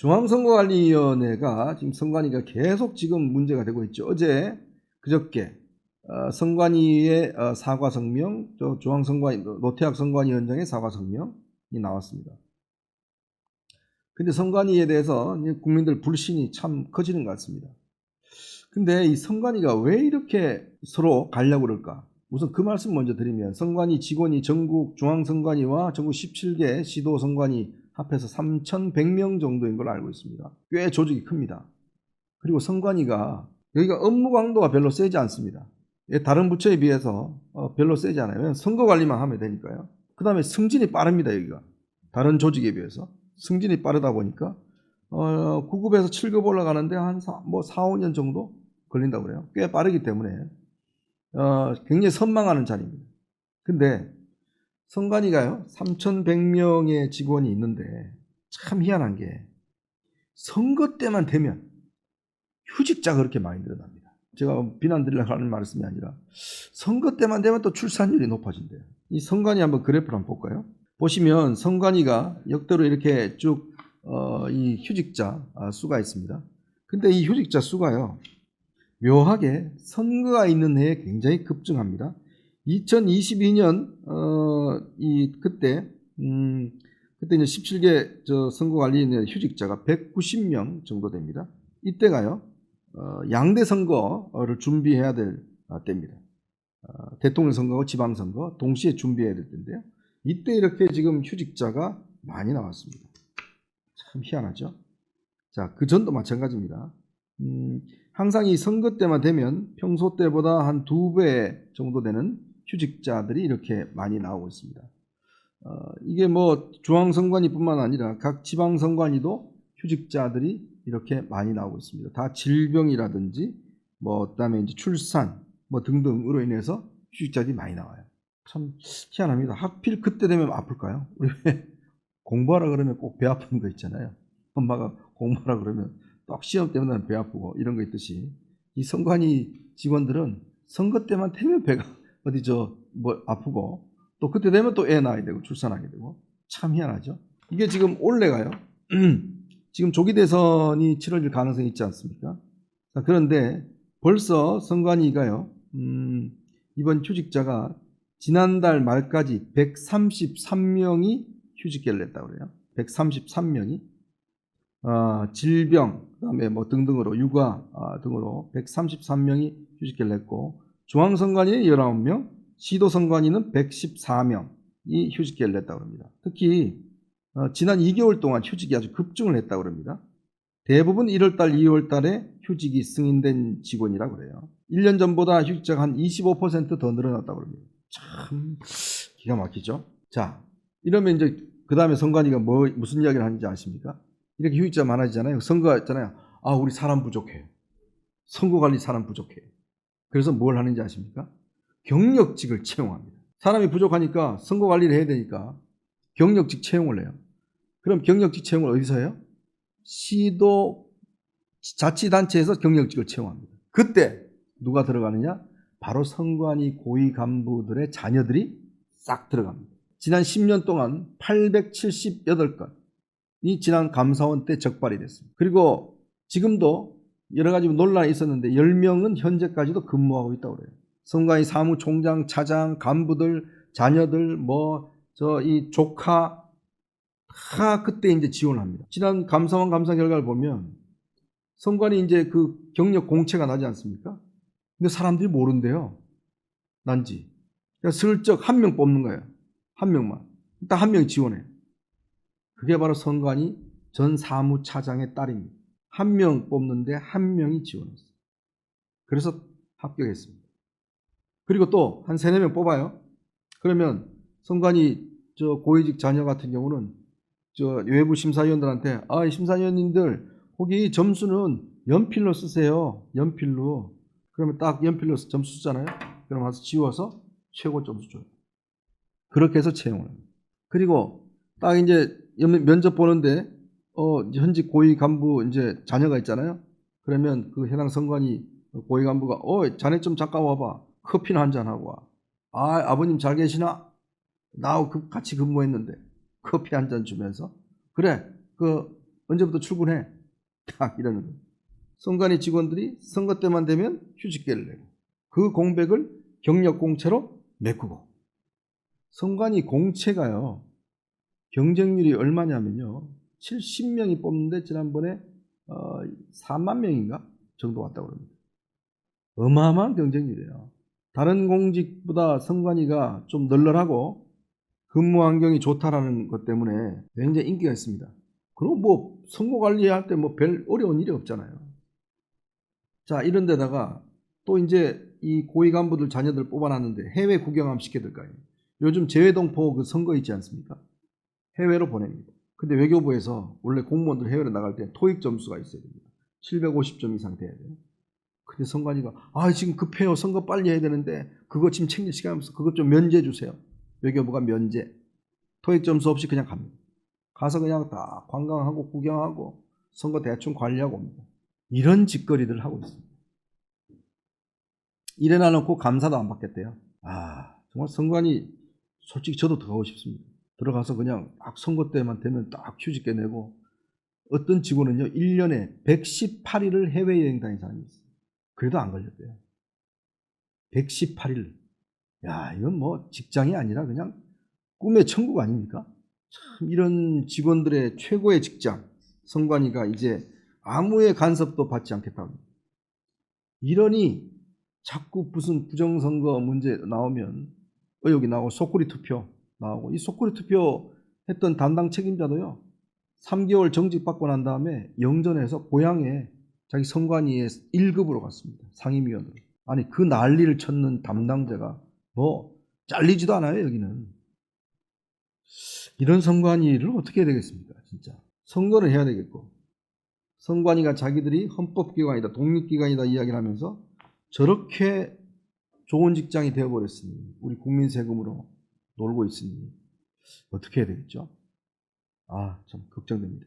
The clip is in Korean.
중앙선거관리위원회가 지금 선관위가 계속 지금 문제가 되고 있죠. 어제 그저께 선관위의 사과 성명, 또 중앙선관위 노태학 선관위원장의 사과 성명이 나왔습니다. 근데 선관위에 대해서 국민들 불신이 참 커지는 것 같습니다. 근데 이 선관위가 왜 이렇게 서로 가려고 그럴까? 우선 그 말씀 먼저 드리면 선관위 직원이 전국 중앙선관위와 전국 17개 시도선관위 합해서 3,100명 정도인 걸로 알고 있습니다. 꽤 조직이 큽니다. 그리고 선관위가 여기가 업무 강도가 별로 세지 않습니다. 다른 부처에 비해서 별로 세지 않아요. 선거 관리만 하면 되니까요. 그 다음에 승진이 빠릅니다. 여기가 다른 조직에 비해서 승진이 빠르다 보니까 9급에서 7급 올라가는데 한 4, 5년 정도 걸린다고 그래요. 꽤 빠르기 때문에 굉장히 선망하는 자리입니다. 근데 선관위가요 3,100명의 직원이 있는데 참 희한한 게 선거 때만 되면 휴직자가 그렇게 많이 늘어납니다. 제가 비난 드리려고 하는 말씀이 아니라 선거 때만 되면 또 출산율이 높아진대요. 이 선관위 한번 그래프를 한번 볼까요? 보시면 선관위가 역대로 이렇게 쭉 이 휴직자 수가 있습니다. 근데 이 휴직자 수가요 묘하게 선거가 있는 해에 굉장히 급증합니다. 2022년 그때 이제 17개 선거관리위원회 휴직자가 190명 정도 됩니다. 이때가요 양대 선거를 준비해야 될 때입니다. 대통령 선거하고 지방 선거 동시에 준비해야 될 때인데요. 이때 이렇게 지금 휴직자가 많이 나왔습니다. 참 희한하죠. 자, 그 전도 마찬가지입니다. 항상 이 선거 때만 되면 평소 때보다 한 2배 정도 되는 휴직자들이 이렇게 많이 나오고 있습니다. 이게 뭐 중앙선관위뿐만 아니라 각 지방선관위도 휴직자들이 이렇게 많이 나오고 있습니다. 다 질병이라든지 그다음에 이제 출산 등등으로 인해서 휴직자들이 많이 나와요. 참 희한합니다. 하필 그때 되면 아플까요? 우리 공부하라 그러면 꼭 배 아픈 거 있잖아요. 엄마가 공부하라 그러면 딱 시험 때문에 배 아프고 이런 거 있듯이 이 선관위 직원들은 선거 때만 되면 배가 어디 아프고 또 그때 되면 또 애 낳아야 되고 출산하게 되고 참 희한하죠. 이게 지금 올해가요. 지금 조기 대선이 치러질 가능성이 있지 않습니까? 자, 그런데 벌써 선관위가요. 이번 휴직자가 지난달 말까지 133명이 휴직계를 냈다고 그래요. 133명이 질병 그다음에 등등으로 육아 등으로 133명이 휴직계를 냈고 중앙선관위는 19명, 시도선관위는 114명이 휴직계를 냈다고 합니다. 특히 지난 2개월 동안 휴직이 아주 급증을 했다고 합니다. 대부분 1월달, 2월달에 휴직이 승인된 직원이라고 그래요. 1년 전보다 휴직자가 한 25% 더 늘어났다고 합니다. 참 기가 막히죠. 자, 이러면 이제 그 다음에 선관위가 무슨 이야기를 하는지 아십니까? 이렇게 휴직자 많아지잖아요. 선거가 있잖아요. 우리 사람 부족해요. 선거관리 사람 부족해요. 그래서 뭘 하는지 아십니까? 경력직을 채용합니다. 사람이 부족하니까 선거관리를 해야 되니까 경력직 채용을 해요. 그럼 경력직 채용을 어디서 해요? 시도 자치단체에서 경력직을 채용합니다. 그때 누가 들어가느냐? 바로 선관위 고위 간부들의 자녀들이 싹 들어갑니다. 지난 10년 동안 878건이 지난 감사원 때 적발이 됐습니다. 그리고 지금도 여러 가지 논란이 있었는데 10명은 현재까지도 근무하고 있다고 그래요. 선관위 사무총장, 차장, 간부들, 자녀들, 이 조카 다 그때 이제 지원을 합니다. 지난 감사원 감사 결과를 보면 선관위 이제 그 경력 공채가 나지 않습니까? 근데 사람들이 모른대요. 난지. 그러니까 슬쩍 한 명 뽑는 거예요. 한 명만. 딱 한 명 지원해요. 그게 바로 선관위 전 사무차장의 딸입니다. 한 명 뽑는데 한 명이 지원했어요. 그래서 합격했습니다. 그리고 또 한 3, 4명 뽑아요. 그러면 선관위 고위직 자녀 같은 경우는 외부 심사위원들한테 이 심사위원님들 거기 점수는 연필로 쓰세요. 연필로. 그러면 딱 연필로 점수 쓰잖아요. 그럼 와서 지워서 최고 점수 줘요. 그렇게 해서 채용을 합니다. 그리고 딱 이제 면접 보는데 현직 고위 간부 이제 자녀가 있잖아요. 그러면 그 해당 선관위 고위 간부가 자네 좀 잠깐 와봐. 커피나 한잔 하고 와. 아버님 잘 계시나? 나하고 같이 근무했는데 커피 한잔 주면서 그래 언제부터 출근해? 딱 이러는 거예요. 선관위 직원들이 선거 때만 되면 휴직계를 내고 그 공백을 경력 공채로 메꾸고. 선관위 공채가요, 경쟁률이 얼마냐면요, 70명이 뽑는데 지난번에 4만 명인가 정도 왔다고 합니다. 어마어마한 경쟁률이에요. 다른 공직보다 선관위가 좀 널널하고 근무 환경이 좋다라는 것 때문에 굉장히 인기가 있습니다. 그리고 뭐 선거 관리할 때 뭐 별 어려운 일이 없잖아요. 자, 이런 데다가 또 이제 이 고위 간부들 자녀들 뽑아놨는데 해외 구경 한번 시켜야 될 거 아니에요. 요즘 재외동포 그 선거 있지 않습니까? 해외로 보냅니다. 근데 외교부에서 원래 공무원들 해외로 나갈 때 토익 점수가 있어야 됩니다. 750점 이상 돼야 돼요. 근데 선관위가 지금 급해요. 선거 빨리 해야 되는데 그거 지금 챙길 시간 없어. 그것 좀 면제해 주세요. 외교부가 면제. 토익 점수 없이 그냥 갑니다. 가서 그냥 다 관광하고 구경하고 선거 대충 관리하고 옵니다. 이런 짓거리들을 하고 있습니다. 이래놔 놓고 감사도 안 받겠대요. 정말 선관위 솔직히 저도 들어가고 싶습니다. 들어가서 그냥 딱 선거 때만 되면 딱 휴직계 내고. 어떤 직원은요 1년에 118일을 해외여행 다닌 사람이 있어요. 그래도 안 걸렸대요. 118일. 야, 이건 뭐 직장이 아니라 그냥 꿈의 천국 아닙니까? 참 이런 직원들의 최고의 직장, 선관위가 이제 아무의 간섭도 받지 않겠다고 합니다. 이러니 자꾸 무슨 부정선거 문제 나오면 의혹이 나오고 속구리 투표 나오고, 이 속구리 투표 했던 담당 책임자도요 3개월 정직받고 난 다음에 영전에서 고향에 자기 선관위에 1급으로 갔습니다. 상임위원으로. 아니 그 난리를 쳤는 담당자가 뭐 잘리지도 않아요. 여기는. 이런 선관위를 어떻게 해야 되겠습니까? 진짜. 선거를 해야 되겠고, 선관위가 자기들이 헌법기관이다 독립기관이다 이야기를 하면서 저렇게 좋은 직장이 되어버렸으니, 우리 국민 세금으로 놀고 있으니 어떻게 해야 되겠죠? 참 걱정됩니다.